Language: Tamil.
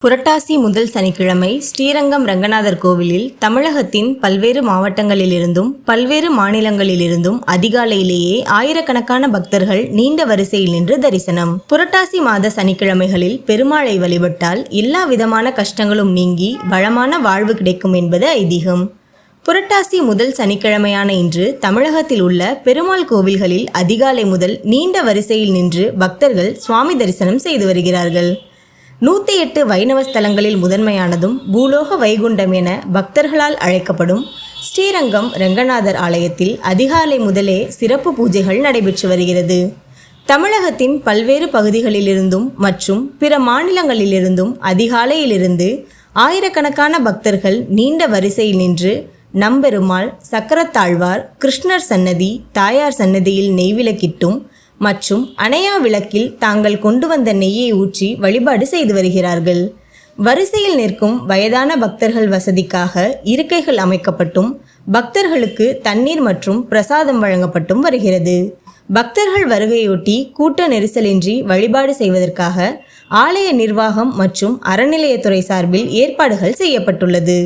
புரட்டாசி முதல் சனிக்கிழமை ஸ்ரீரங்கம் ரங்கநாதர் கோவிலில் தமிழகத்தின் பல்வேறு மாவட்டங்களிலிருந்தும் பல்வேறு மாநிலங்களிலிருந்தும் அதிகாலையிலேயே ஆயிரக்கணக்கான பக்தர்கள் நீண்ட வரிசையில் நின்று தரிசனம். புரட்டாசி மாத சனிக்கிழமைகளில் பெருமாளை வழிபட்டால் எல்லா விதமான கஷ்டங்களும் நீங்கி வளமான வாழ்வு கிடைக்கும் என்பது ஐதீகம். புரட்டாசி முதல் சனிக்கிழமையான இன்று தமிழகத்தில் உள்ள பெருமாள் கோவில்களில் அதிகாலை முதல் நீண்ட வரிசையில் நின்று பக்தர்கள் சுவாமி தரிசனம் செய்து வருகிறார்கள். 108 வைணவ ஸ்தலங்களில் முதன்மையானதும் பூலோக வைகுண்டம் என பக்தர்களால் அழைக்கப்படும் ஸ்ரீரங்கம் ரங்கநாதர் ஆலயத்தில் அதிகாலை முதலே சிறப்பு பூஜைகள் நடைபெற்று வருகிறது. தமிழகத்தின் பல்வேறு பகுதிகளிலிருந்தும் மற்றும் பிற மாநிலங்களிலிருந்தும் அதிகாலையிலிருந்து ஆயிரக்கணக்கான பக்தர்கள் நீண்ட வரிசையில் நின்று நம்பெருமாள், சக்கரத்தாழ்வார், கிருஷ்ணர் சன்னதி, தாயார் சன்னதியில் நெய்விளக்கிட்டும் மற்றும் அணையா விளக்கில் தாங்கள் கொண்டு வந்த நெய்யை ஊற்றி வழிபாடு செய்து வருகிறார்கள். வரிசையில் நிற்கும் வயதான பக்தர்கள் வசதிக்காக இருக்கைகள் அமைக்கப்பட்டும் பக்தர்களுக்கு தண்ணீர் மற்றும் பிரசாதம் வழங்கப்பட்டும் வருகிறது. பக்தர்கள் வருகையொட்டி கூட்ட நெரிசலின்றி வழிபாடு செய்வதற்காக ஆலய நிர்வாகம் மற்றும் அறநிலையத்துறை சார்பில் ஏற்பாடுகள் செய்யப்பட்டுள்ளது.